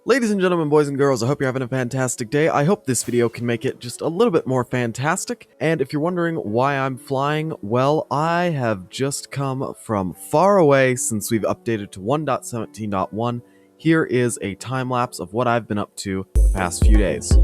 Ladies and gentlemen, boys and girls, I hope you're having a fantastic day. I hope this video can make it just a little bit more fantastic. And if you're wondering why I'm flying, well, I have just come from far away since we've updated to 1.17.1. Here is a time lapse of what I've been up to the past few days.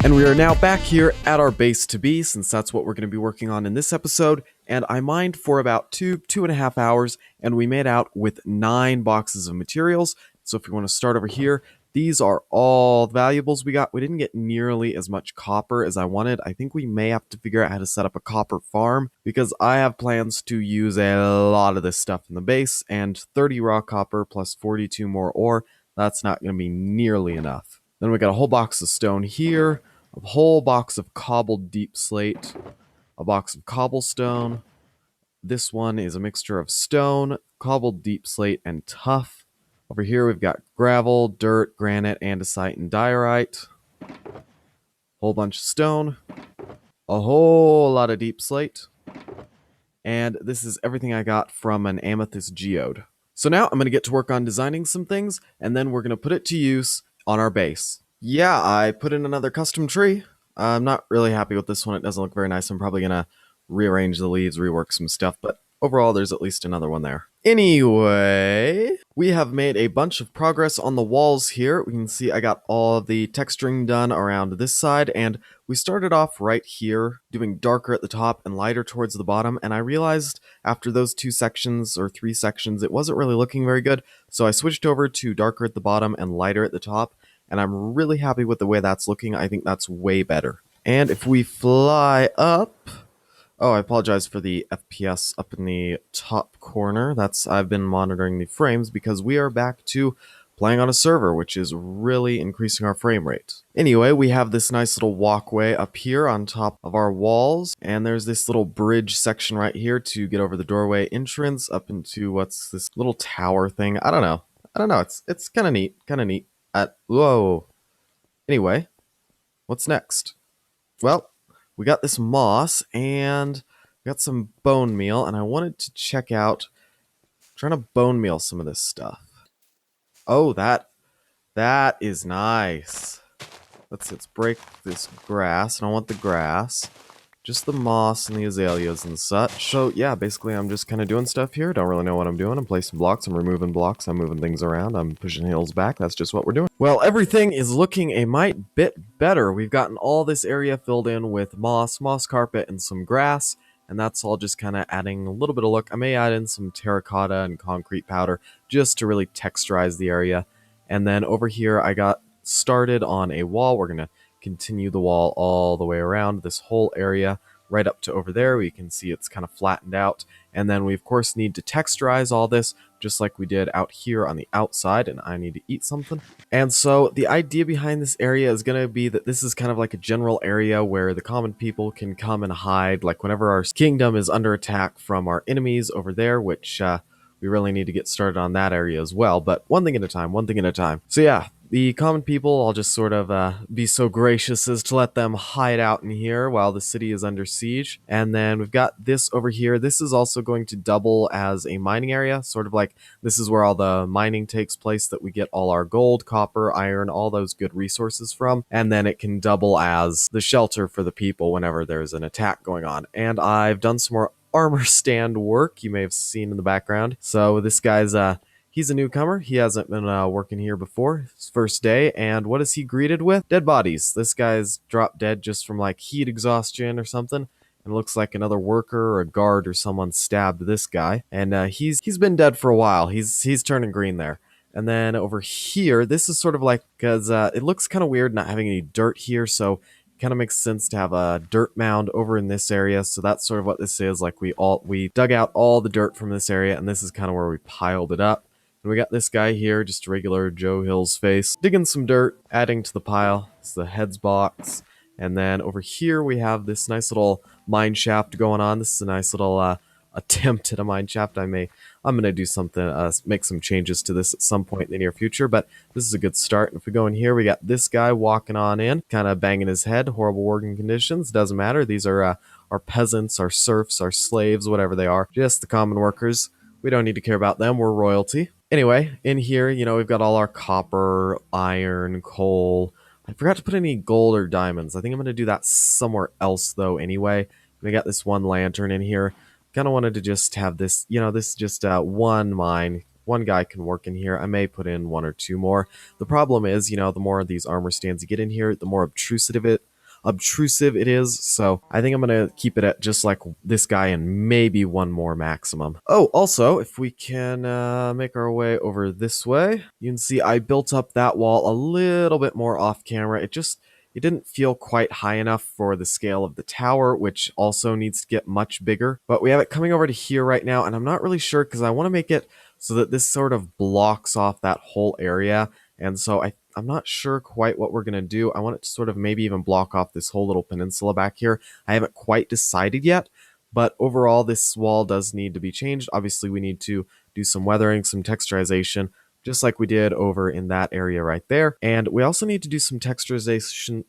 And we are now back here at our base to be, since that's what we're going to be working on in this episode. And I mined for about 2.5 hours, and we made out with 9 boxes of materials. So if you want to start over here, these are all the valuables we got. We didn't get nearly as much copper as I wanted. I think we may have to figure out how to set up a copper farm, because I have plans to use a lot of this stuff in the base, and 30 raw copper plus 42 more ore, that's not going to be nearly enough. Then we got a whole box of stone here, a whole box of cobbled deep slate, a box of cobblestone. This one is a mixture of stone, cobbled deep slate, and tuff. Over here we've got gravel, dirt, granite, andesite, and diorite. Whole bunch of stone, a whole lot of deep slate, and this is everything I got from an amethyst geode. So now I'm going to get to work on designing some things, and then we're going to put it to use on our base. Yeah, I put in another custom tree. I'm not really happy with this one. It doesn't look very nice. I'm probably going to rearrange the leaves, rework some stuff, but overall there's at least another one there. Anyway, we have made a bunch of progress on the walls here. We can see I got all of the texturing done around this side, and we started off right here doing darker at the top and lighter towards the bottom, and I realized after those 2 sections or 3 sections it wasn't really looking very good, so I switched over to darker at the bottom and lighter at the top, and I'm really happy with the way that's looking. I think that's way better. And if we fly up... Oh, I apologize for the FPS up in the top corner. I've been monitoring the frames because we are back to playing on a server, which is really increasing our frame rate. Anyway, we have this nice little walkway up here on top of our walls, and there's this little bridge section right here to get over the doorway entrance up into what's this little tower thing. I don't know. It's kind of neat. Whoa. Anyway, what's next? Well, we got this moss, and we got some bone meal, and I wanted to check out, trying to bone meal some of this stuff. Oh, that is nice. Let's break this grass. I don't want the grass. Just the moss and the azaleas and such. So yeah, basically I'm just kind of doing stuff here. Don't really know what I'm doing. I'm placing blocks, I'm removing blocks, I'm moving things around, I'm pushing hills back. That's just what we're doing. Well, everything is looking a bit better. We've gotten all this area filled in with moss carpet, and some grass. and that's all just kind of adding a little bit of look. I may add in some terracotta and concrete powder just to really texturize the area. And then over here, I got started on a wall. We're going to continue the wall all the way around this whole area right up to over there. We can see it's kind of flattened out. And then we, of course, need to texturize all this just like we did out here on the outside. And I need to eat something. And so the idea behind this area is going to be that this is kind of like a general area where the common people can come and hide, like whenever our kingdom is under attack from our enemies over there, which we really need to get started on that area as well. But one thing at a time, one thing at a time. So yeah, the common people, I'll just sort of be so gracious as to let them hide out in here while the city is under siege. And then we've got this over here. This is also going to double as a mining area, sort of like this is where all the mining takes place that we get all our gold, copper, iron, all those good resources from. And then it can double as the shelter for the people whenever there's an attack going on. And I've done some more armor stand work you may have seen in the background. So this guy's he's a newcomer. He hasn't been working here before. His first day, and what is he greeted with? Dead bodies. This guy's dropped dead just from like heat exhaustion or something. And it looks like another worker or a guard or someone stabbed this guy. And he's been dead for a while. He's turning green there. And then over here, this is sort of like, because it looks kind of weird not having any dirt here, so it kind of makes sense to have a dirt mound over in this area. So that's sort of what this is. Like we dug out all the dirt from this area, and this is kind of where we piled it up. And we got this guy here, just a regular Joe Hill's face, digging some dirt, adding to the pile. It's the heads box. And then over here we have this nice little mine shaft going on. This is a nice little attempt at a mine shaft. I'm gonna do something, make some changes to this at some point in the near future, but this is a good start. And if we go in here, we got this guy walking on in, kind of banging his head. Horrible working conditions. Doesn't matter. These are our peasants, our serfs, our slaves, whatever they are. Just the common workers. We don't need to care about them. We're royalty. Anyway, in here, we've got all our copper, iron, coal. I forgot to put any gold or diamonds. I think I'm going to do that somewhere else, though, anyway. We got this one lantern in here. Kind of wanted to just have this, this is just one mine. One guy can work in here. I may put in one or two more. The problem is, the more of these armor stands you get in here, the more obtrusive it is, so I think I'm gonna keep it at just like this guy and maybe one more maximum. Oh, also, if we can make our way over this way, you can see I built up that wall a little bit more off camera. It didn't feel quite high enough for the scale of the tower, which also needs to get much bigger. But we have it coming over to here right now, and I'm not really sure because I want to make it so that this sort of blocks off that whole area. And so I'm not sure quite what we're going to do. I want it to sort of maybe even block off this whole little peninsula back here. I haven't quite decided yet, but overall this wall does need to be changed. Obviously we need to do some weathering, some texturization, just like we did over in that area right there. And we also need to do some texturization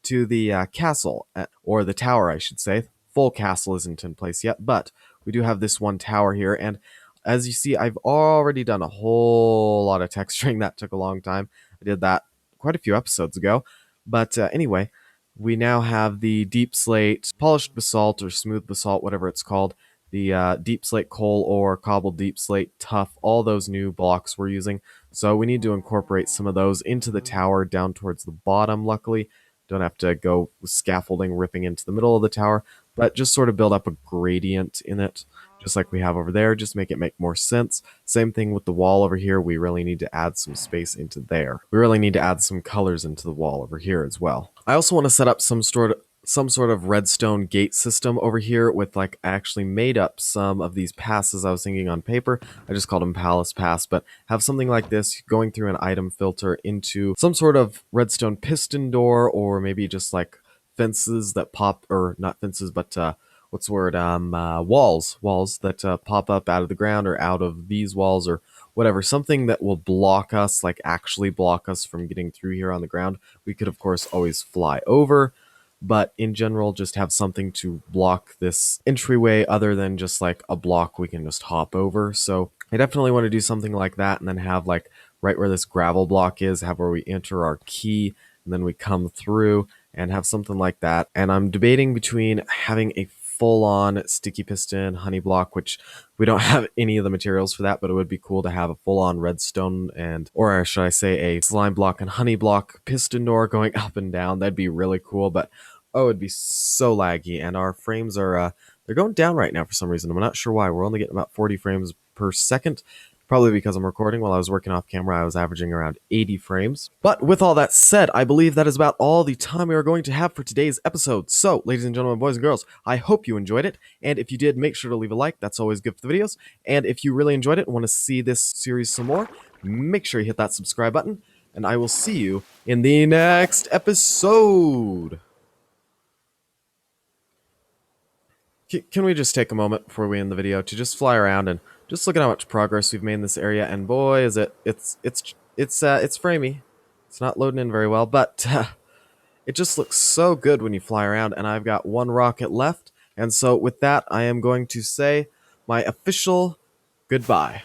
to the castle, or the tower, I should say. Full castle isn't in place yet, but we do have this one tower here, and as you see, I've already done a whole lot of texturing. That took a long time. I did that quite a few episodes ago. But anyway, we now have the deep slate, polished basalt, or smooth basalt, whatever it's called. The deep slate coal ore, cobbled deep slate, tough, all those new blocks we're using. So we need to incorporate some of those into the tower down towards the bottom, luckily. Don't have to go with scaffolding ripping into the middle of the tower, but just sort of build up a gradient in it, just like we have over there, just make it make more sense. Same thing with the wall over here. We really need to add some space into there. We really need to add some colors into the wall over here as well. I also want to set up some sort of redstone gate system over here with, like, I actually made up some of these passes I was thinking on paper. I just called them palace pass, but have something like this going through an item filter into some sort of redstone piston door, or maybe just like fences that pop, or not fences, but what's the word? Walls that pop up out of the ground or out of these walls or whatever. Something that will block us, like actually block us from getting through here on the ground. We could, of course, always fly over, but in general, just have something to block this entryway other than just like a block we can just hop over. So I definitely want to do something like that, and then have, like, right where this gravel block is, have where we enter our key, and then we come through, and have something like that. And I'm debating between having a full-on sticky piston honey block, which we don't have any of the materials for that, but it would be cool to have a full-on redstone or should I say a slime block and honey block piston door going up and down. That'd be really cool, but Oh, it'd be so laggy, and our frames are they're going down right now for some reason. I'm not sure why. We're only getting about 40 frames per second. Probably because I'm recording. While I was working off camera, I was averaging around 80 frames. But with all that said, I believe that is about all the time we are going to have for today's episode. So, ladies and gentlemen, boys and girls, I hope you enjoyed it. And if you did, make sure to leave a like. That's always good for the videos. And if you really enjoyed it and want to see this series some more, make sure you hit that subscribe button. And I will see you in the next episode. Can we just take a moment before we end the video to just fly around and just look at how much progress we've made in this area? And boy, is it's framey. It's not loading in very well, but it just looks so good when you fly around. And I've got one rocket left, and so with that, I am going to say my official goodbye.